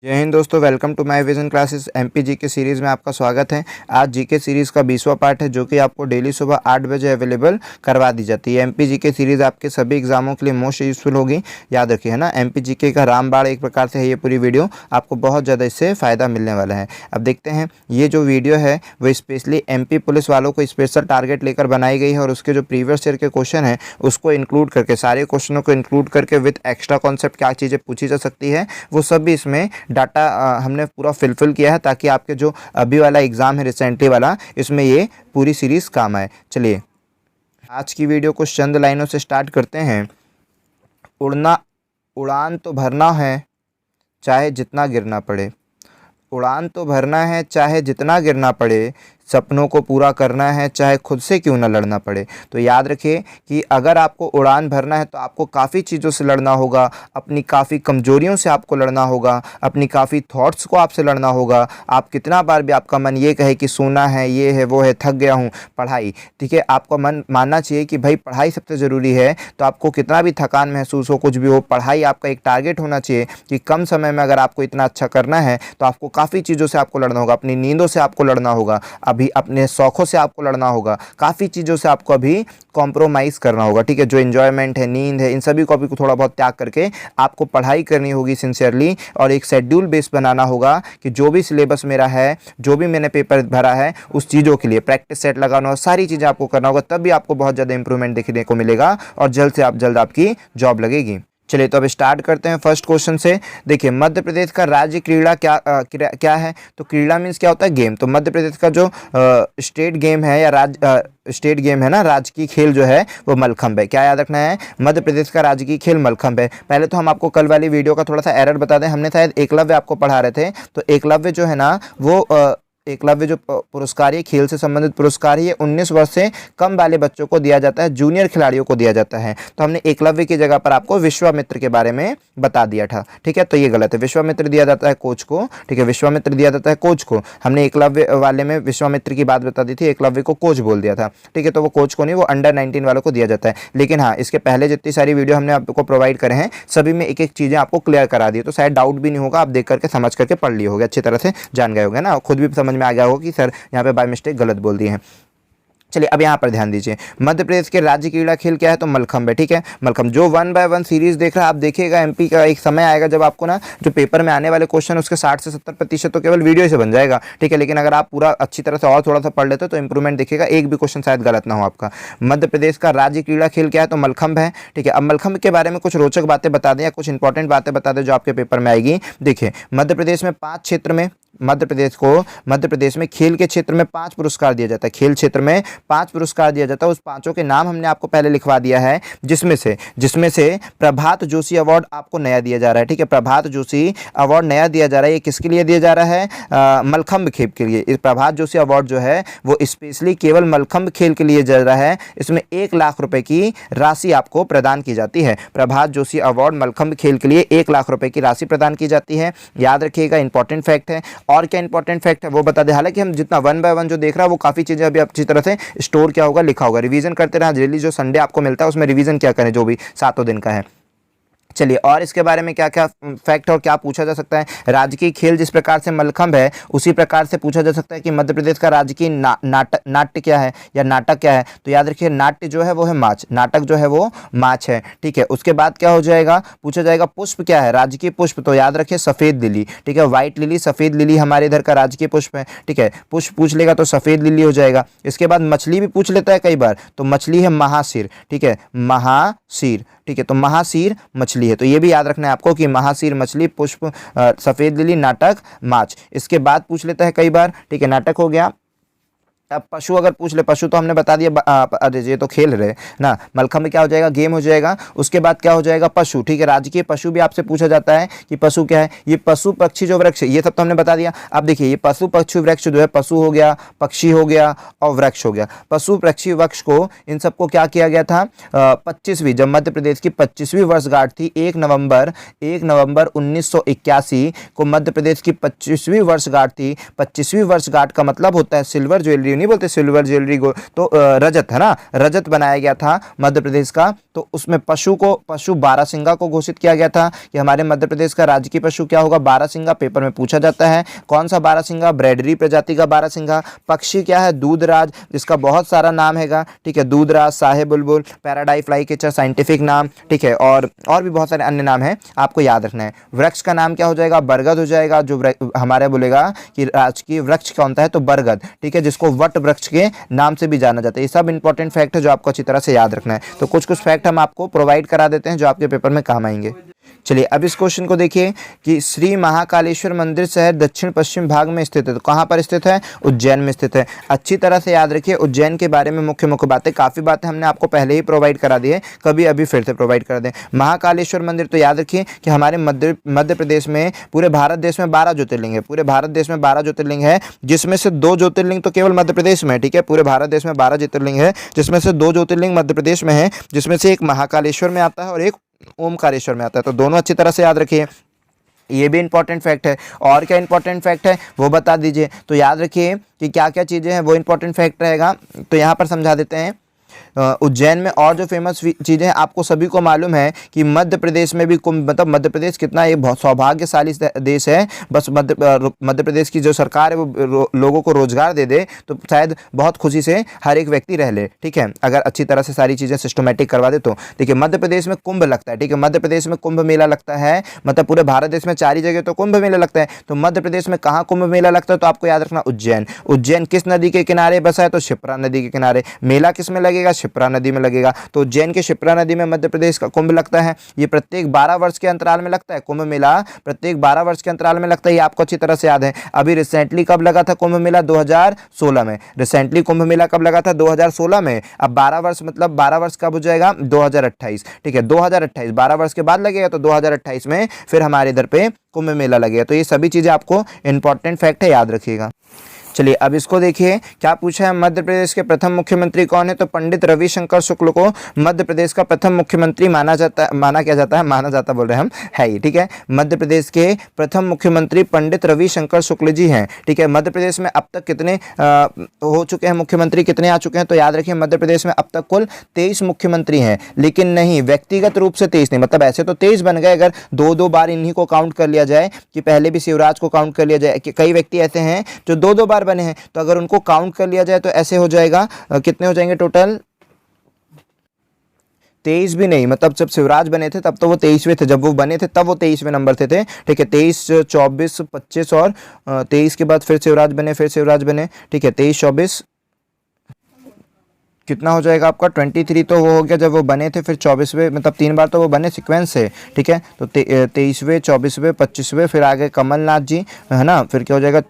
जय हिंद दोस्तों, welcome to my vision classes. MP GK series में आपका स्वागत है। आज जीके सीरीज़ का 20वां पार्ट है जो कि आपको डेली सुबह 8 बजे अवेलेबल करवा दी जाती है। एमपी जीके सीरीज़ आपके सभी एग्जामों के लिए मोस्ट यूजफुल होगी, याद रखिए, है ना। एमपी जीके का रामबाण एक प्रकार से है ये पूरी वीडियो, आपको बहुत ज़्यादा इससे फ़ायदा मिलने वाला है। अब देखते हैं, ये जो वीडियो है वो स्पेशली एमपी पुलिस वालों को स्पेशल टारगेट लेकर बनाई गई है और उसके जो प्रीवियस ईयर के क्वेश्चन हैं उसको इंक्लूड करके, सारे क्वेश्चनों को इंक्लूड करके विथ एक्स्ट्रा कॉन्सेप्ट क्या चीज़ें पूछी जा सकती है वो सब भी इसमें डाटा हमने पूरा फिल किया है, ताकि आपके जो अभी वाला एग्ज़ाम है रिसेंटली वाला, इसमें ये पूरी सीरीज़ काम आए। चलिए आज की वीडियो को चंद लाइनों से स्टार्ट करते हैं। उड़ान तो भरना है चाहे जितना गिरना पड़े। उड़ान तो भरना है चाहे जितना गिरना पड़े, सपनों को पूरा करना है चाहे खुद से क्यों ना लड़ना पड़े। तो याद रखिए कि अगर आपको उड़ान भरना है तो आपको काफ़ी चीज़ों से लड़ना होगा, अपनी काफ़ी कमजोरियों से आपको लड़ना होगा, अपनी काफ़ी थॉट्स को आपसे लड़ना होगा। आप कितना बार भी आपका मन ये कहे कि सोना है, ये है, वो है, थक गया हूँ, पढ़ाई, ठीक है, आपका मन मानना चाहिए कि भाई पढ़ाई सबसे ज़रूरी है। तो आपको कितना भी थकान महसूस हो, कुछ भी हो, पढ़ाई आपका एक टारगेट होना चाहिए कि कम समय में अगर आपको इतना अच्छा करना है तो आपको काफ़ी चीज़ों से आपको लड़ना होगा। अपनी नींदों से आपको लड़ना होगा, अभी अपने शौक़ों से आपको लड़ना होगा, काफ़ी चीज़ों से आपको अभी कॉम्प्रोमाइज़ करना होगा, ठीक है। जो एन्जॉयमेंट है, नींद है, इन सभी को अभी थोड़ा बहुत त्याग करके आपको पढ़ाई करनी होगी सिंसियरली, और एक शेड्यूल बेस बनाना होगा कि जो भी सिलेबस मेरा है, जो भी मैंने पेपर भरा है, उस चीज़ों के लिए प्रैक्टिस सेट लगाना होगा, सारी चीज़ें आपको करना होगा, तब भी आपको बहुत ज़्यादा इंप्रूवमेंट देखने को मिलेगा और जल्द से जल्द आपकी जॉब लगेगी। चलिए तो अब स्टार्ट करते हैं फर्स्ट क्वेश्चन से। देखिए, मध्य प्रदेश का राज्य क्रीड़ा क्या है? तो क्रीड़ा मीन्स क्या होता है? गेम। तो मध्य प्रदेश का जो स्टेट गेम है या स्टेट गेम है ना, राजकीय खेल जो है वो मलखंभ है। क्या याद रखना है? मध्य प्रदेश का राजकीय खेल मलखंभ है। पहले तो हम आपको कल वाली वीडियो का थोड़ा सा एरर बता दें, हमने शायद एकलव्य आपको पढ़ा रहे थे, तो एकलव्य जो है ना वो एकलव्य जो पुरस्कार है, खेल से संबंधित पुरस्कार है, 19 वर्ष से कम वाले बच्चों को दिया जाता है, जूनियर खिलाड़ियों को दिया जाता है। तो हमने एकलव्य की जगह पर आपको विश्वामित्र के बारे में बता दिया था, ठीक है। तो ये गलत है, विश्वामित्र दिया जाता है कोच को, ठीक है, विश्वामित्र दिया जाता है कोच को। हमने एकलव्य वाले में विश्वामित्र की बात बता दी थी, एकलव्य को कोच बोल दिया था, ठीक है। तो वो कोच को नहीं, वो अंडर 19 वालों को दिया जाता है। लेकिन हाँ, इसके पहले जितनी सारी वीडियो हमने आपको प्रोवाइड करे हैं सभी में एक एक चीज़ें आपको क्लियर करा दी, तो शायद डाउट भी नहीं होगा, आप देख करके समझ करके पढ़ लिए होगे, अच्छी तरह से जान गए होंगे ना, खुद भी समझ में आ गया होगा कि सर यहाँ पे बाय मिस्टेक गलत बोल दिए हैं। चलिए अब यहाँ पर ध्यान दीजिए, मध्य प्रदेश के राज्य क्रीड़ा खेल क्या है? तो मलखंभ है, ठीक है, मलखंभ। जो 1 by 1 सीरीज देख रहा है, आप देखिएगा एमपी का एक समय आएगा जब आपको ना जो पेपर में आने वाले क्वेश्चन उसके 60 से 70% तो केवल वीडियो से बन जाएगा, ठीक है। लेकिन अगर आप पूरा अच्छी तरह से और थोड़ा सा पढ़ लेते तो इंप्रूवमेंट देखिएगा, एक भी क्वेश्चन शायद गलत ना हो आपका। मध्य प्रदेश का राज्य क्रीड़ा खेल क्या है? तो मलखंभ है, ठीक है। अब मलखंभ के बारे में कुछ रोचक बातें बता दें या कुछ इंपॉर्टेंट बातें बता दें जो आपके पेपर में आएगी। देखिए, मध्य प्रदेश में 5 क्षेत्र में, मध्य प्रदेश में खेल के क्षेत्र में 5 पुरस्कार दिया जाता है, खेल क्षेत्र में 5 पुरस्कार दिया जाता है। उस पांचों के नाम हमने आपको पहले लिखवा दिया है, जिसमें से प्रभात जोशी अवार्ड आपको नया दिया जा रहा है, ठीक है। प्रभात जोशी अवार्ड नया दिया जा रहा है, ये किसके लिए दिया जा रहा है? मलखंभ खेल के लिए। इस प्रभात जोशी अवार्ड जो है वो स्पेशली केवल मलखंभ खेल के लिए जा रहा है। इसमें 1 लाख रुपए की राशि आपको प्रदान की जाती है। प्रभात जोशी अवार्ड मलखंभ खेल के लिए 1 लाख रुपए की राशि प्रदान की जाती है, याद रखिएगा, इंपॉर्टेंट फैक्ट है। और क्या इंपॉर्टेंट फैक्ट है वो बता दें। हालांकि हम जितना 1 by 1 जो देख रहा है वो काफ़ी चीज़ें अभी अच्छी तरह से स्टोर क्या होगा, लिखा होगा, रिवीजन करते रहा। डेली जो संडे आपको मिलता है उसमें रिवीजन क्या करें, जो भी 7 दिन का है। चलिए, और इसके बारे में क्या क्या फैक्ट और क्या पूछा जा सकता है। राजकीय खेल जिस प्रकार से मलखंभ है उसी प्रकार से पूछा जा सकता है कि मध्य प्रदेश का राजकीय नाट्य क्या है या नाटक क्या है? तो याद रखिए, नाट्य जो है वो है माच, नाटक जो है वो माच है, ठीक है। उसके बाद क्या हो जाएगा, पूछा जाएगा पुष्प क्या है? राजकीय पुष्प, तो याद रखिए सफ़ेद लिली, ठीक है। व्हाइट लिली, सफ़ेद लिली हमारे इधर का राजकीय पुष्प है, ठीक है। पुष्प पूछ लेगा तो सफ़ेद लिली हो जाएगा। इसके बाद मछली भी पूछ लेता है कई बार, तो मछली है महाशीर, ठीक है, महाशीर, ठीक है। तो महाशीर मछली है, तो ये भी याद रखना है आपको कि महाशीर मछली, पुष्प, सफ़ेद लिली, नाटक, माछ। इसके बाद पूछ लेता है कई बार, ठीक है, नाटक हो गया। अब पशु अगर पूछ ले, पशु तो हमने बता दिया, अरे ये तो खेल रहे ना, मलखंभ में क्या हो जाएगा, गेम हो जाएगा। उसके बाद क्या हो जाएगा, पशु, ठीक है। राजकीय पशु भी आपसे पूछा जाता है कि पशु क्या है? ये पशु पक्षी जो वृक्ष, ये सब तो हमने बता दिया। अब देखिए, ये पशु पक्षी वृक्ष जो है, पशु हो गया, पक्षी हो गया और वृक्ष हो गया। पशु पक्षी वृक्ष को, इन सबको क्या किया गया था? 25वीं, जब मध्य प्रदेश की 25वीं वर्षगांठ थी, 1 नवंबर 1981 को मध्य प्रदेश की 25वीं वर्षगांठ थी। 25वीं वर्षगांठ का मतलब होता है सिल्वर जुबली नहीं बोलते सिल्वर ज्वेलरी तो रजत है ना, रजत बनाया गया था मध्य प्रदेश का। तो उसमें पशु बारहसिंगा को घोषित किया गया था कि हमारे मध्य प्रदेश का राजकीय पशु क्या होगा, बारहसिंगा। पेपर में पूछा जाता है कौन सा बारहसिंगा, ब्रैडरी प्रजाति का बारहसिंगा। पक्षी क्या है, दूधराज, जिसका बहुत सारा नाम हैगा, ठीक है, दूधराज, साहे बुलबुल, पैराडाई फ्लाई कैचर साइंटिफिक नाम, ठीक है, और भी बहुत सारे अन्य नाम हैं, आपको याद रखना है। वृक्ष का नाम क्या हो जाएगा, बरगद हो जाएगा। जो हमारे बोलेगा कि राजकीय वृक्ष कौन सा है, तो बरगद, ठीक है, जिसको वट वृक्ष के नाम से भी जाना जाता है। ये सब इंपॉर्टेंट फैक्ट है जो आपको अच्छी तरह से याद रखना है। तो कुछ फैक्ट हम आपको प्रोवाइड करा देते हैं जो आपके पेपर में काम आएंगे। चलिए अब इस क्वेश्चन को देखिए कि श्री महाकालेश्वर मंदिर शहर दक्षिण पश्चिम भाग में स्थित है। तो कहाँ पर स्थित है, उज्जैन में स्थित है। अच्छी तरह से याद रखिए उज्जैन के बारे में मुख्य बातें, काफ़ी बातें हमने आपको पहले ही प्रोवाइड करा दी है, कभी अभी फिर से प्रोवाइड कर दें। महाकालेश्वर मंदिर, तो याद रखिए कि हमारे मध्य प्रदेश में, पूरे भारत देश में 12 ज्योतिर्लिंग है। पूरे भारत देश में 12 ज्योतिर्लिंग है, जिसमें से 2 ज्योतिर्लिंग तो केवल मध्य प्रदेश में है, ठीक है। पूरे भारत देश में 12 ज्योतिर्लिंग है, जिसमें से 2 ज्योतिर्लिंग मध्य प्रदेश में है, जिसमें से एक महाकालेश्वर में आता है और एक ओमकारेश्वर में आता है। तो दोनों अच्छी तरह से याद रखिए, ये भी इंपॉर्टेंट फैक्ट है। और क्या इंपॉर्टेंट फैक्ट है वो बता दीजिए। तो याद रखिए कि क्या क्या चीज़ें हैं वो इंपॉर्टेंट फैक्ट रहेगा। तो यहाँ पर समझा देते हैं। उज्जैन में और जो फेमस चीज़ें हैं, आपको सभी को मालूम है कि मध्य प्रदेश में भी कुंभ, मतलब मध्य प्रदेश कितना एक बहुत सौभाग्यशाली देश है। बस मध्य प्रदेश की जो सरकार है वो लोगों को रोजगार दे दे तो शायद बहुत खुशी से हर एक व्यक्ति रह ले, ठीक है, अगर अच्छी तरह से सारी चीज़ें सिस्टमेटिक करवा दे तो। देखिए मध्य प्रदेश में कुंभ लगता है, ठीक है, मध्य प्रदेश में कुंभ मेला लगता है। मतलब पूरे भारत देश में 4 ही जगह तो कुंभ मेला लगता है। तो मध्य प्रदेश में कहाँ कुंभ मेला लगता है, तो आपको याद रखना उज्जैन। उज्जैन किस नदी के किनारे बसा है, तो शिप्रा नदी के किनारे। मेला किस में लगेगा, शिप्रा नदी में लगेगा। तो उज्जैन के शिप्रा नदी में मध्य प्रदेश का कुंभ लगता है। ये प्रत्येक 12 वर्ष के अंतराल में लगता है। कुंभ मेला प्रत्येक 12 वर्ष के अंतराल में लगता है, ये आपको अच्छी तरह से याद है। अभी रिसेंटली कब लगा था कुंभ मेला, 2016 में। रिसेंटली कुंभ मेला कब लगा था, 2016 में। अब 12 वर्ष, मतलब 12 वर्ष कब हो जाएगा, 2028, ठीक है, 2028, 12 वर्ष के बाद लगेगा। तो 2028 में फिर हमारे इधर पे कुंभ मेला लगेगा। तो ये सभी चीजें आपको इंपॉर्टेंट फैक्ट है, याद रखिएगा। चलिए अब इसको देखिए क्या पूछा है, मध्य प्रदेश के प्रथम मुख्यमंत्री कौन है। तो पंडित रविशंकर शुक्ल को मध्य प्रदेश का प्रथम मुख्यमंत्री माना जाता बोल रहे हैं हम, है ही, ठीक है। मध्य प्रदेश के प्रथम मुख्यमंत्री पंडित रविशंकर शुक्ल जी हैं, ठीक है। मध्य प्रदेश में अब तक कितने हो चुके हैं मुख्यमंत्री, कितने आ चुके हैं, तो याद रखिए मध्य प्रदेश में अब तक कुल 23 मुख्यमंत्री हैं। लेकिन नहीं, व्यक्तिगत रूप से 23 नहीं, मतलब ऐसे तो 23 बन गए अगर 2-2 बार इन्हीं को काउंट कर लिया जाए, कि पहले भी शिवराज को काउंट कर लिया जाए। कि कई व्यक्ति ऐसे हैं जो 2-2 बार बने हैं, तो अगर उनको काउंट कर लिया जाए तो ऐसे हो जाएगा, कितने हो जाएंगे टोटल, 23 भी नहीं। मतलब जब शिवराज बने थे तब तो वो 23वें थे, जब वो बने थे तब वो 23वें नंबर थे, ठीक है। 23, 24, 25 और 23 के बाद फिर शिवराज बने, ठीक है। 23, 24 कितना हो जाएगा आपका, 23 तो वो हो गया जब वो बने थे, फिर 24वें, मतलब 3 बार तो वो बने सीक्वेंस से, ठीक है। तो 23वें, 24वें, 25वें, फिर आगे कमलनाथ जी, है ना, फिर क्या हो जाएगा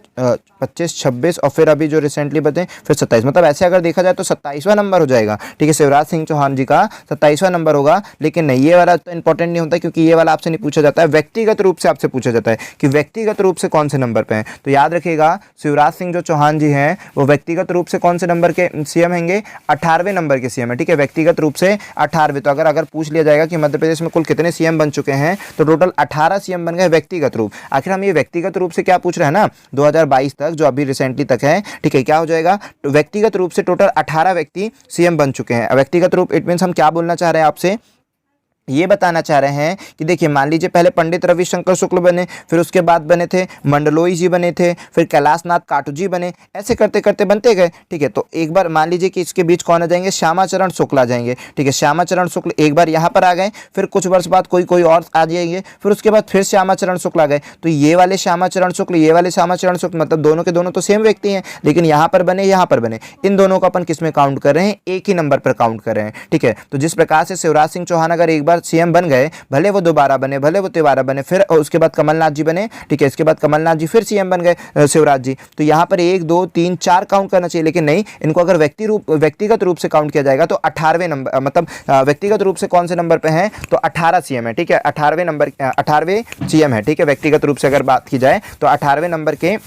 25, 26 और फिर अभी जो रिसेंटली बचे फिर 27। मतलब ऐसे अगर देखा जाए तो 27वां नंबर हो जाएगा, ठीक है। शिवराज सिंह चौहान जी का 27वां नंबर होगा। लेकिन नहीं, ये वाला तो इंपॉर्टेंट नहीं होता, क्योंकि ये वाला आपसे नहीं पूछा जाता है, व्यक्तिगत रूप से आपसे पूछा जाता है कि व्यक्तिगत रूप से कौन से नंबर पे हैं। तो याद रखिएगा शिवराज सिंह जो चौहान जी हैं वो व्यक्तिगत रूप से कौन से नंबर के सीएम हैंगे, 18वें नंबर के सीएम है, ठीक है। व्यक्तिगत रूप से 18वें। तो अगर पूछ लिया जाएगा कि मध्य प्रदेश में कुल कितने सीएम बन चुके हैं, तो टोटल 18 सीएम बन गए व्यक्तिगत रूप। आखिर हम ये व्यक्तिगत रूप से क्या पूछ रहे हैं ना, 2022 तक, जो अभी रिसेंटली तक है, ठीक है, क्या हो जाएगा, तो व्यक्तिगत रूप से टोटल 18 व्यक्ति सीएम बन चुके हैं। व्यक्तिगत रूप इट मीन्स हम क्या बोलना चाह रहे हैं आपसे, ये बताना चाह रहे हैं कि देखिए मान लीजिए पहले पंडित रविशंकर शुक्ल बने, फिर उसके बाद बने थे मंडलोई जी बने थे, फिर कैलाशनाथ काटू जी बने, ऐसे करते करते बनते गए, ठीक है। तो एक बार मान लीजिए कि इसके बीच कौन आ जाएंगे, श्यामाचरण शुक्ल आ जाएंगे, ठीक है। श्यामाचरण शुक्ल एक बार यहाँ पर आ गए, फिर कुछ वर्ष बाद कोई और आ जाएंगे, फिर उसके बाद फिर श्यामाचरण शुक्ल आ गए। तो ये वाले श्यामाचरण शुक्ल, ये वाले श्यामाचरण शुक्ल, मतलब दोनों के दोनों तो सेम व्यक्ति हैं, लेकिन यहाँ पर बने, यहाँ पर बने, इन दोनों को अपन किस में काउंट कर रहे हैं, एक ही नंबर पर काउंट कर रहे हैं, ठीक है। तो जिस प्रकार से शिवराज सिंह चौहान अगर एक बार सीएम बन गए, भले वो दोबारा बने, भले वो तिबारा बने, फिर उसके बाद कमलनाथ जी बने, ठीक है, इसके बाद कमलनाथ जी फिर सीएम बन गए शिवराज जी। तो यहाँ पर 1, 2, 3, 4 काउंट करना चाहिए, लेकिन नहीं, इनको अगर व्यक्तिगत रूप से काउंट किया जाएगा तो 18वें नंबर, मतलब व्यक्तिगत रूप से कौन से नंबर पे हैं, तो 18 सीएम है, ठीक है। 18वें सीएम है, ठीक है। व्यक्तिगत रूप से अगर बात की जाए तो 18वें नंबर के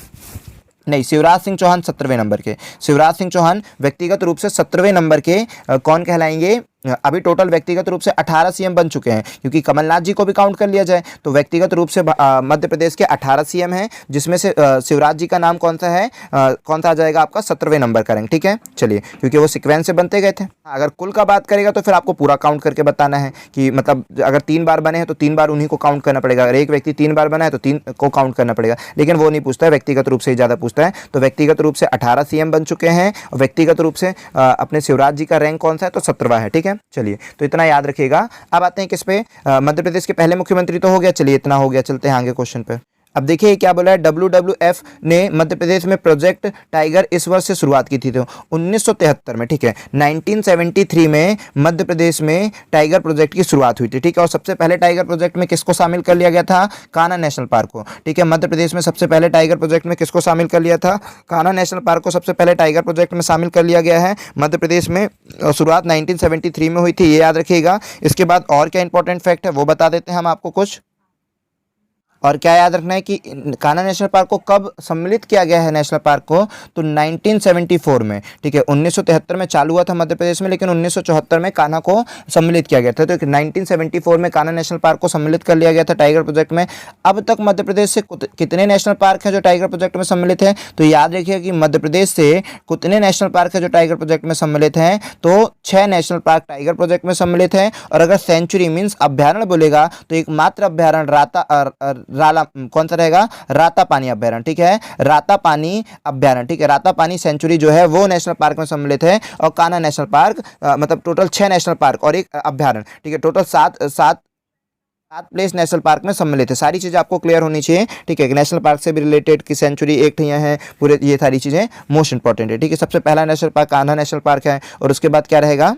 नहीं, शिवराज सिंह चौहान 17वें नंबर के, शिवराज सिंह चौहान व्यक्तिगत रूप से 17वें नंबर के कौन कहलाएंगे, अभी टोटल व्यक्तिगत रूप से 18 सीएम बन चुके हैं, क्योंकि कमलनाथ जी को भी काउंट कर लिया जाए तो व्यक्तिगत रूप से मध्य प्रदेश के 18 सीएम हैं, जिसमें से शिवराज जी का नाम कौन सा है, कौन सा आ जाएगा आपका 17वें नंबर का रैंक। ठीक है, चलिए, क्योंकि वो सीक्वेंस से बनते गए थे। अगर कुल का बात करेगा तो फिर आपको पूरा काउंट करके बताना है कि मतलब अगर 3 बार बने हैं तो 3 बार उन्हीं को काउंट करना पड़ेगा, अगर एक व्यक्ति 3 बार बना है तो 3 को काउंट करना पड़ेगा, लेकिन वो नहीं पूछता है, व्यक्तिगत रूप से ही ज़्यादा पूछता है। तो व्यक्तिगत रूप से 18 सीएम बन चुके हैं और व्यक्तिगत रूप से अपने शिवराज जी का रैंक कौन सा है, तो 17वां है। ठीक है, चलिए, तो इतना याद रखिएगा। अब आते हैं किस पे, मध्य प्रदेश के पहले मुख्यमंत्री तो हो गया, चलिए इतना हो गया, चलते हैं आगे क्वेश्चन पे। अब देखिए क्या बोला है, WWF ने मध्य प्रदेश में प्रोजेक्ट टाइगर इस वर्ष से शुरुआत की थी, तो 1973 में। ठीक है, 1973 में मध्य प्रदेश में टाइगर प्रोजेक्ट की शुरुआत हुई थी। ठीक है, और सबसे पहले टाइगर प्रोजेक्ट में किसको शामिल कर लिया गया था, कान्हा नेशनल पार्क को। ठीक है, मध्य प्रदेश में सबसे पहले टाइगर प्रोजेक्ट में किसको शामिल कर लिया था, कान्हा नेशनल पार्क को सबसे पहले टाइगर प्रोजेक्ट में शामिल कर लिया गया है मध्य प्रदेश में। शुरुआत 1973 में हुई थी, ये याद रखिएगा। इसके बाद और क्या इंपॉर्टेंट फैक्ट है वो बता देते हैं हम आपको कुछ। और क्या याद रखना है कि कान्हा नेशनल पार्क को कब सम्मिलित किया गया है, नेशनल पार्क को, तो 1974 में। ठीक है, 1973 में चालू हुआ था मध्य प्रदेश में, लेकिन 1974 में कान्हा को सम्मिलित किया गया था। तो 1974 में कान्हा नेशनल पार्क को सम्मिलित कर लिया गया था टाइगर प्रोजेक्ट में। अब तक मध्य प्रदेश से कितने नेशनल पार्क हैं जो टाइगर प्रोजेक्ट में सम्मिलित है, तो याद रखिए कि मध्य प्रदेश से कितने नेशनल पार्क है जो टाइगर प्रोजेक्ट में सम्मिलित हैं, तो 6 नेशनल पार्क टाइगर प्रोजेक्ट में सम्मिलित है। और अगर सेंचुरी मीन्स अभ्यारण्य बोलेगा तो एकमात्र अभ्यारण्य राला कौन सा रहेगा, रातापानी अभ्यारण्य। ठीक है, रातापानी अभ्यारण्य। ठीक है, रातापानी सेंचुरी जो है वो नेशनल पार्क में सम्मिलित है। और कान्हा नेशनल पार्क मतलब टोटल 6 नेशनल पार्क और एक अभ्यारण्य। ठीक है, टोटल 7 प्लेस नेशनल पार्क में सम्मिलित है। सारी चीज़ें आपको क्लियर होनी चाहिए। ठीक है, नेशनल पार्क से भी रिलेटेड की सेंचुरी एक यहाँ है पूरे, ये सारी चीज़ें मोस्ट इंपॉर्टेंट है। ठीक है, सबसे पहला national park Kanha national park है, और उसके बाद क्या रहेगा,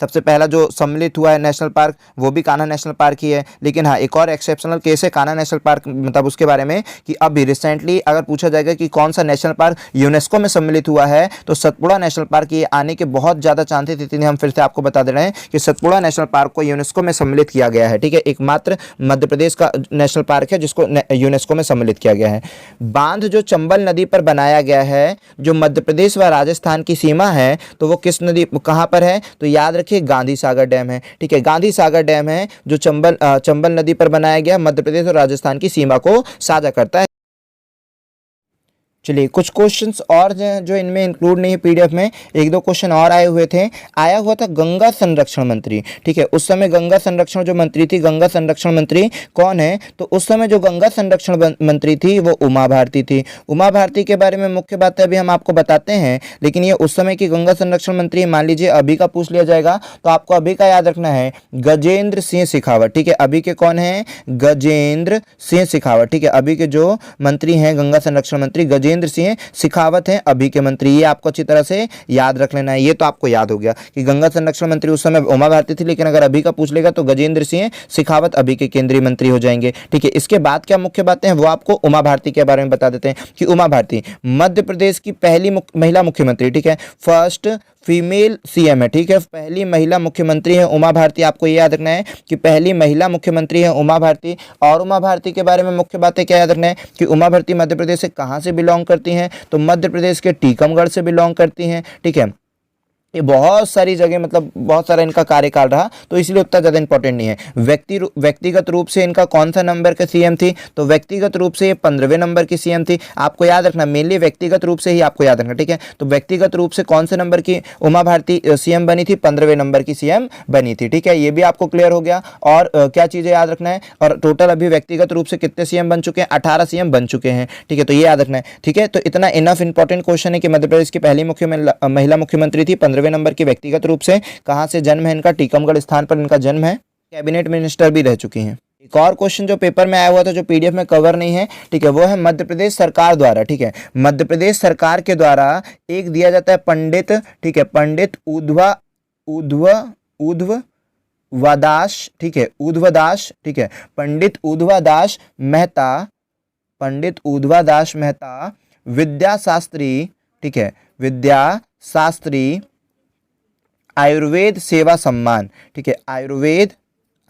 सबसे पहला जो सम्मिलित हुआ है नेशनल पार्क वो भी कान्हा नेशनल पार्क ही है। लेकिन हाँ, एक और एक्सेप्शनल केस है कान्हा नेशनल पार्क, मतलब उसके बारे में कि अभी रिसेंटली अगर पूछा जाएगा कि कौन सा नेशनल पार्क यूनेस्को में सम्मिलित हुआ है, तो सतपुड़ा नेशनल पार्क ये आने के बहुत ज़्यादा चांसेस थे, इसलिए हम फिर से आपको बता दे रहे हैं कि सतपुड़ा नेशनल पार्क को यूनेस्को में सम्मिलित किया गया है। ठीक है, एकमात्र मध्य प्रदेश का नेशनल पार्क है जिसको यूनेस्को में सम्मिलित किया गया है। बांध जो चंबल नदी पर बनाया गया है, जो मध्य प्रदेश व राजस्थान की सीमा है, तो वो किस नदी, कहाँ पर है, तो याद रखिए गांधी सागर डैम है। ठीक है, गांधी सागर डैम है जो चंबल नदी पर बनाया गया, मध्य प्रदेश और राजस्थान की सीमा को साझा करता है। चलिए, कुछ क्वेश्चंस और जो इनमें इंक्लूड नहीं है पीडीएफ में, एक दो क्वेश्चन और आए हुए थे। आया हुआ था गंगा संरक्षण मंत्री। ठीक है, उस समय गंगा संरक्षण जो मंत्री थी, गंगा संरक्षण मंत्री कौन है, तो उस समय जो गंगा संरक्षण मंत्री थी वो उमा भारती थी। उमा भारती के बारे में मुख्य बात है अभी हम आपको बताते हैं, लेकिन ये उस समय की गंगा संरक्षण मंत्री। मान लीजिए अभी का पूछ लिया जाएगा तो आपको अभी का याद रखना है, गजेंद्र सिंह शेखावत। ठीक है, अभी के कौन है, गजेंद्र सिंह शेखावत। ठीक है, अभी के जो मंत्री हैं गंगा संरक्षण मंत्री गजेंद्र सिंह शेखावत हैं अभी के मंत्री। ये आपको अच्छी तरह से याद रख लेना है। ये तो आपको याद हो गया कि गंगा संरक्षण मंत्री उस समय उमा भारती थी, लेकिन अगर अभी का पूछ लेगा तो गजेंद्र सिंह शेखावत अभी के केंद्रीय मंत्री हो जाएंगे। ठीक है, इसके बाद क्या मुख्य बातें हैं वो आपको उमा भारती के बारे में बता देते हैं कि उमा भारती मध्य प्रदेश की पहली महिला मुख्यमंत्री। ठीक है, फर्स्ट फीमेल सीएम है। ठीक है, पहली महिला मुख्यमंत्री है उमा भारती। आपको ये याद रखना है कि पहली महिला मुख्यमंत्री है उमा भारती। और उमा भारती के बारे में मुख्य बातें क्या याद रखना है कि उमा भारती मध्य प्रदेश से कहाँ से बिलोंग करती हैं, तो मध्य प्रदेश के टीकमगढ़ से बिलोंग करती हैं। ठीक है, ये बहुत सारी जगह मतलब बहुत सारा इनका कार्यकाल रहा, तो इसलिए उतना ज़्यादा इंपॉर्टेंट नहीं है। व्यक्तिगत रूप से इनका कौन सा नंबर का सीएम थी, तो व्यक्तिगत रूप से ये 15वें नंबर की सीएम थी। आपको याद रखना, मेनली व्यक्तिगत रूप से ही आपको याद रखना। ठीक है, तो व्यक्तिगत रूप से कौन से नंबर की उमा भारती सीएम बनी थी, 15वें नंबर की सीएम बनी थी। ठीक है, ये भी आपको क्लियर हो गया। और क्या चीज़ें याद रखना है, और टोटल अभी व्यक्तिगत रूप से कितने सीएम बन चुके हैं, 18 सीएम बन चुके हैं। ठीक है, तो ये याद रखना है। ठीक है, तो इतना इनफ इंपॉर्टेंट क्वेश्चन है कि मध्य प्रदेश की पहली महिला मुख्यमंत्री थी, 15वें नंबर की व्यक्तिगत रूप से। कहां से जन्म है इनका, टीकमगढ़ स्थान पर इनका जन्म है। कैबिनेट मिनिस्टर भी रह चुकी हैं। एक और क्वेश्चन जो पेपर में आया हुआ था जो पीडीएफ में कवर नहीं है, ठीक है, वो है मध्य प्रदेश सरकार द्वारा। ठीक है, मध्य प्रदेश सरकार के द्वारा एक दिया जाता है पंडित, ठीक है, पंडित उद्धवदास, ठीक है, उद्धवदास, ठीक है, पंडित उद्धवदास मेहता, पंडित उद्धवदास मेहता विद्या शास्त्री, ठीक है, विद्या शास्त्री आयुर्वेद सेवा सम्मान। ठीक है,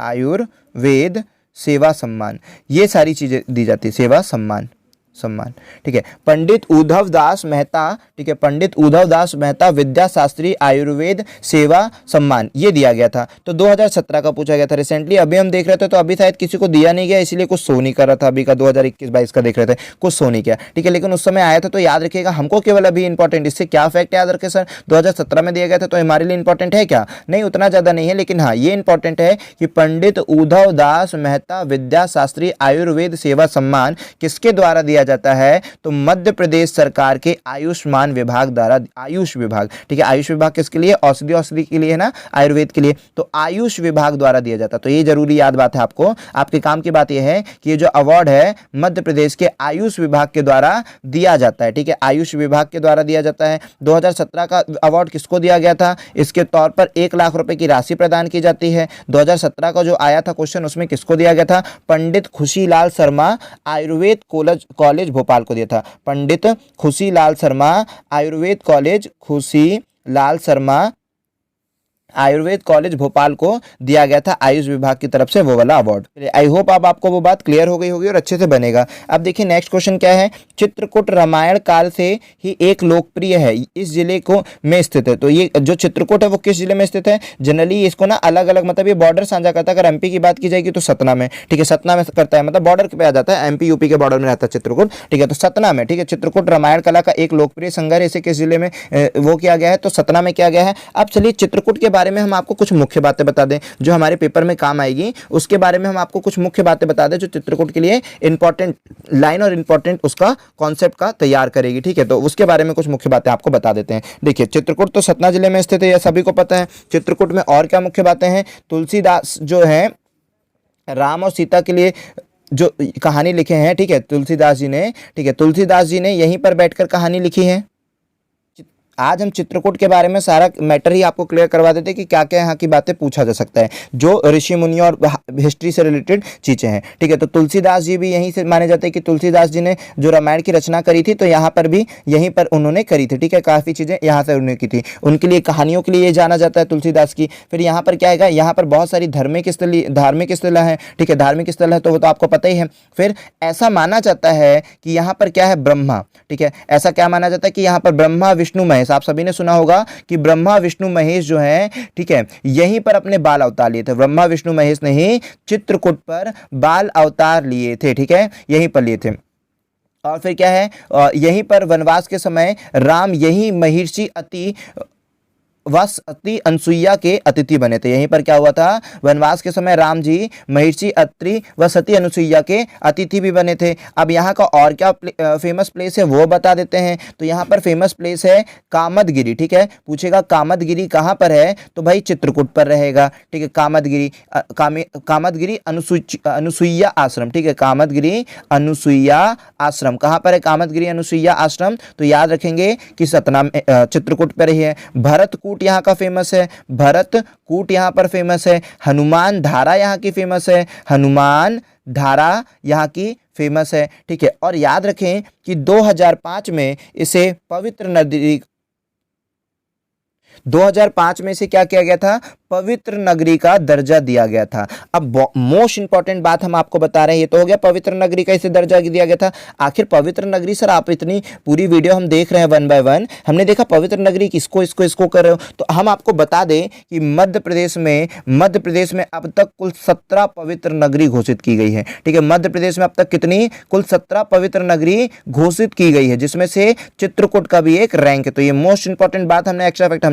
आयुर्वेद सेवा सम्मान, ये सारी चीज़ें दी जाती है, सेवा सम्मान। सम्मान। ठीक है, पंडित उद्धव दास मेहता, ठीक है, पंडित उद्धव दास मेहता विद्या शास्त्री आयुर्वेद सेवा सम्मान, ये दिया गया था। तो 2017 का पूछा गया था रिसेंटली, अभी हम देख रहे थे तो अभी शायद किसी को दिया नहीं गया, इसलिए कुछ शो नहीं कर रहा था। अभी का 2021-22 का देख रहे थे, कुछ शो नहीं किया। ठीक है, लेकिन उस समय आया था, तो याद रखिएगा। हमको केवल अभी इंपॉर्टेंट, इससे क्या फैक्ट याद रखे सर, 2017 में दिया गया था, तो हमारे लिए इंपॉर्टेंट है क्या? नहीं, उतना ज़्यादा नहीं है, लेकिन हाँ ये इंपॉर्टेंट है कि पंडित उद्धव दास मेहता विद्या शास्त्री आयुर्वेद सेवा सम्मान किसके द्वारा दिया जाता है? तो मध्य प्रदेश सरकार के आयुष्मान विभाग द्वारा, आयुष विभाग, ठीक है, आयुष विभाग किसके लिए? औषधि के लिए है ना, आयुर्वेद के लिए, तो आयुष विभाग द्वारा दिया जाता है। तो ये जरूरी याद बात है आपको, आपके काम की बात यह है कि ये जो अवार्ड है मध्य प्रदेश के आयुष विभाग के द्वारा दिया जाता है। ठीक है, आयुष विभाग के द्वारा दिया जाता है। 2017 का अवार्ड किसको दिया गया था? इसके तौर पर 1 लाख रुपए की राशि प्रदान की जाती है। 2017 का जो आया था क्वेश्चन, उसमें किसको दिया गया था? पंडित खुशीलाल शर्मा आयुर्वेद कॉलेज भोपाल को दिया था। पंडित खुशीलाल शर्मा आयुर्वेद कॉलेज, खुशीलाल शर्मा आयुर्वेद कॉलेज भोपाल को दिया गया था आयुष विभाग की तरफ से वो वाला अवार्ड। आई होप अब आपको वो बात क्लियर हो गई होगी और अच्छे से बनेगा। अब देखिए नेक्स्ट क्वेश्चन क्या है, चित्रकूट रामायण काल से ही एक लोकप्रिय है, इस जिले को में स्थित है। तो ये जो चित्रकूट है वो किस जिले में स्थित है? जनरली इसको ना अलग अलग, मतलब ये बॉर्डर साझा करता है। अगर एमपी की बात की जाएगी तो सतना में, ठीक है, सतना में करता है, मतलब बॉर्डर पे आ जाता है, एमपी यूपी के बॉर्डर में रहता है चित्रकूट। ठीक है, तो सतना में, ठीक है, चित्रकूट रामायण कला का एक लोकप्रिय संग्रह इसे किस जिले में वो किया गया है? तो सतना में किया गया है। अब चलिए चित्रकूट के बारे में हम आपको कुछ मुख्य बातें बता दें जो हमारे पेपर में काम आएगी, उसके बारे में हम आपको कुछ मुख्य बातें बता दें जो चित्रकूट के लिए इंपॉर्टेंट लाइन और इंपॉर्टेंट उसका कॉन्सेप्ट का तैयार करेगी। ठीक है, तो उसके बारे में कुछ मुख्य बातें आपको बता देते हैं। देखिए चित्रकूट तो सतना जिले में स्थित है, यह सभी को पता है। चित्रकूट में और क्या मुख्य बातें हैं? तुलसीदास जो है राम और सीता के लिए जो कहानी लिखे हैं, ठीक है, तुलसीदास जी ने, ठीक है, तुलसीदास जी ने यहीं पर बैठकर कहानी लिखी है। आज हम चित्रकूट के बारे में सारा मैटर ही आपको क्लियर करवा देते हैं कि क्या क्या यहाँ की बातें पूछा जा सकता है, जो ऋषि मुनियों और हिस्ट्री से रिलेटेड चीज़ें हैं। ठीक है, तो तुलसीदास जी भी यहीं से माने जाते हैं कि तुलसीदास जी ने जो रामायण की रचना करी थी, तो यहाँ पर भी यहीं पर उन्होंने करी थी। ठीक है, काफ़ी चीज़ें यहाँ से उन्होंने की थी, उनके लिए कहानियों के लिए जाना जाता है तुलसीदास की। फिर यहाँ पर क्या है, यहाँ पर बहुत सारी धार्मिक स्थल है। ठीक है, धार्मिक स्थल है तो वो तो आपको पता ही है। फिर ऐसा माना जाता है कि यहाँ पर क्या है, ब्रह्मा, ठीक है, ऐसा क्या माना जाता है कि यहाँ पर ब्रह्मा विष्णु महेश, आप सभी ने सुना होगा कि ब्रह्मा विष्णु महेश जो है, ठीक है, यहीं पर अपने बाल अवतार लिए थे। ब्रह्मा विष्णु महेश ने ही चित्रकूट पर बाल अवतार लिए थे। ठीक है, यहीं पर लिए थे। और फिर क्या है, यहीं पर वनवास के समय राम यहीं महर्षि अति अनसुईया के अतिथि बने थे। यहीं पर क्या हुआ था, वनवास के समय राम जी महर्षि अत्रि व सती अनुसुईया के अतिथि भी बने थे। अब यहाँ का और क्या फेमस प्लेस है वो बता देते हैं। तो यहाँ पर फेमस प्लेस है कामदगिरी। ठीक है, पूछेगा कामदगिरी कहाँ पर है, तो भाई चित्रकूट पर रहेगा। ठीक है, कामदगिरी अनुसुईया आश्रम। ठीक है, कामदगिरी अनुसुईया आश्रम कहाँ पर है? कामदगिरी अनुसुईया आश्रम तो याद रखेंगे कि सतना में, चित्रकूट पर ही है। भरतकूट यहाँ का फेमस है, भरतकूट यहाँ पर फेमस है। हनुमान धारा यहाँ की फेमस है, हनुमान धारा यहाँ की फेमस है। ठीक है, और याद रखें कि 2005 में इसे पवित्र नदी, 2005 में से क्या किया गया था, पवित्र नगरी का दर्जा दिया गया था। अब मोस्ट इंपॉर्टेंट बात हम आपको बता रहे हैं, ये तो हो गया पवित्र नगरी का इसे दर्जा दिया गया था। आखिर पवित्र नगरी, सर आप इतनी पूरी वीडियो हम देख रहे हैं 1 बाय 1, हमने देखा पवित्र नगरी किसको इसको कर रहे हो, तो हम आपको बता दें कि मध्य प्रदेश में अब तक कुल 17 पवित्र नगरी घोषित की गई है। ठीक है, मध्य प्रदेश में अब तक कितनी, कुल 17 पवित्र नगरी घोषित की गई है, जिसमें से चित्रकूट का भी एक रैंक है। तो ये मोस्ट इंपॉर्टेंट बात हमने एक्स्ट्रा फैक्ट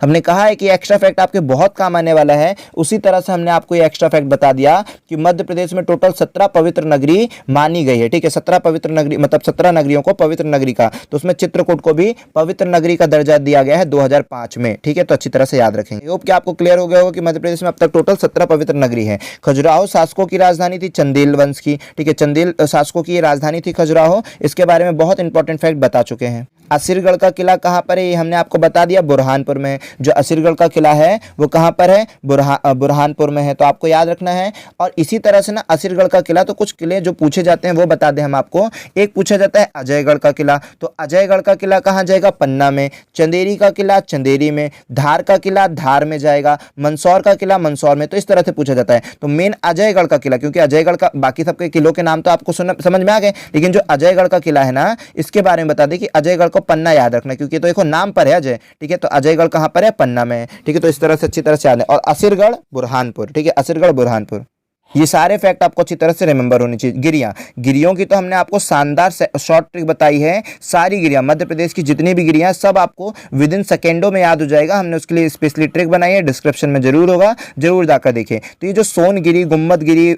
हमने कहा है कि एक्स्ट्रा फैक्ट आपके बहुत काम आने वाला है। उसी तरह से हमने आपको ये एक्स्ट्रा फैक्ट बता दिया कि मध्य प्रदेश में टोटल 17 पवित्र नगरी मानी गई है। ठीक है, 17 पवित्र नगरी, मतलब 17 नगरियों को पवित्र नगरी का, तो उसमें चित्रकूट को भी पवित्र नगरी का दर्जा दिया गया है 2005 में। ठीक है, तो अच्छी तरह से याद रखेंगे। होप कि आपको क्लियर हो गया होगा कि मध्य प्रदेश में अब तक टोटल 17 पवित्र नगरी है। खजुराहो शासकों की राजधानी थी, चंदेल वंश की। ठीक है, चंदेल शासकों की राजधानी थी खजुराहो। इसके बारे में बहुत इंपॉर्टेंट फैक्ट बता चुके हैं। असीरगढ़ का किला कहाँ पर है, ये हमने आपको बता दिया, बुरहानपुर में है। जो असीरगढ़ का किला है वो कहाँ पर है, बुरहानपुर में है, तो आपको याद रखना है। और इसी तरह से ना असीरगढ़ का किला, तो कुछ किले जो पूछे जाते हैं वो बता दें हम आपको। एक पूछा जाता है अजयगढ़ का किला, तो अजयगढ़ का किला कहाँ जाएगा, पन्ना में। चंदेरी का किला चंदेरी में, धार का किला धार में जाएगा, मंदसौर का किला मंदसौर में। तो इस तरह से पूछा जाता है। तो मेन अजयगढ़ का किला, क्योंकि अजयगढ़ का बाकी सबके किलों के नाम तो आपको समझ में आ गए, लेकिन जो अजयगढ़ का किला है ना, इसके बारे में बता दें कि अजयगढ़ को पन्ना याद रखना, क्योंकि तो देखो नाम पर है अजय, ठीक है। तो अजयगढ़ कहाँ पर है, पन्ना में है, ठीक है। तो इस तरह से अच्छी तरह से याद है। और असीरगढ़ बुरहानपुर, ठीक है, असीरगढ़ बुरहानपुर। ये सारे फैक्ट आपको अच्छी तरह से रिमेंबर होनी चाहिए। गिरियों की तो हमने आपको शानदार शॉर्ट ट्रिक बताई है। सारी गिरियां, मध्य प्रदेश की जितनी भी गिरियां, सब आपको विद इन सेकेंडों में याद हो जाएगा। हमने उसके लिए स्पेशली ट्रिक बनाई है, डिस्क्रिप्शन में जरूर होगा, जरूर जाकर देखें। तो ये जो सोनगिरी, गुम्बद गिरी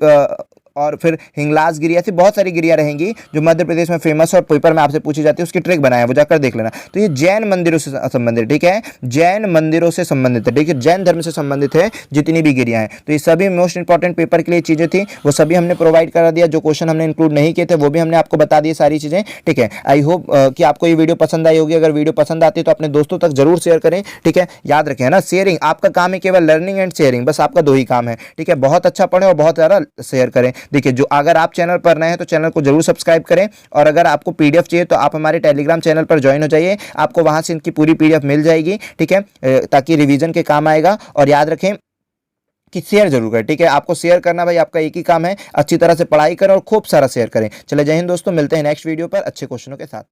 और फिर हिंगलाज गिरी, ऐसी बहुत सारी गिरियां रहेंगी जो मध्य प्रदेश में फेमस है और पेपर में आपसे पूछी जाती है, उसकी ट्रिक बनाया है, वो जाकर देख लेना। तो ये जैन मंदिरों से संबंधित, ठीक है, जैन मंदिरों से संबंधित है, ठीक है, जैन धर्म से संबंधित है जितनी भी गिरियां हैं। तो ये सभी मोस्ट इंपॉर्टेंट पेपर के लिए चीजें थी, वो सभी हमने प्रोवाइड करा दिया। जो क्वेश्चन हमने इंक्लूड नहीं किए थे वो भी हमने आपको बता दिए, सारी चीजें, ठीक है। आई होप कि आपको ये वीडियो पसंद आई होगी। अगर वीडियो पसंद आती है तो अपने दोस्तों तक जरूर शेयर करें, ठीक है। याद रखें, है ना, शेयरिंग आपका काम है, केवल लर्निंग एंड शेयरिंग, बस आपका दो ही काम है, ठीक है। बहुत अच्छा पढ़े और बहुत ज्यादा शेयर करें। देखिए, जो अगर आप चैनल पर नए हैं तो चैनल को जरूर सब्सक्राइब करें, और अगर आपको पीडीएफ चाहिए तो आप हमारे टेलीग्राम चैनल पर ज्वाइन हो जाइए, आपको वहां से इनकी पूरी पीडीएफ मिल जाएगी, ठीक है, ताकि रिवीजन के काम आएगा। और याद रखें कि शेयर जरूर करें, ठीक है। आपको शेयर करना भाई आपका एक ही काम है, अच्छी तरह से पढ़ाई करें और खूब सारा शेयर करें। चले, जय हिंद दोस्तों, मिलते हैं नेक्स्ट वीडियो पर अच्छे क्वेश्चनों के साथ।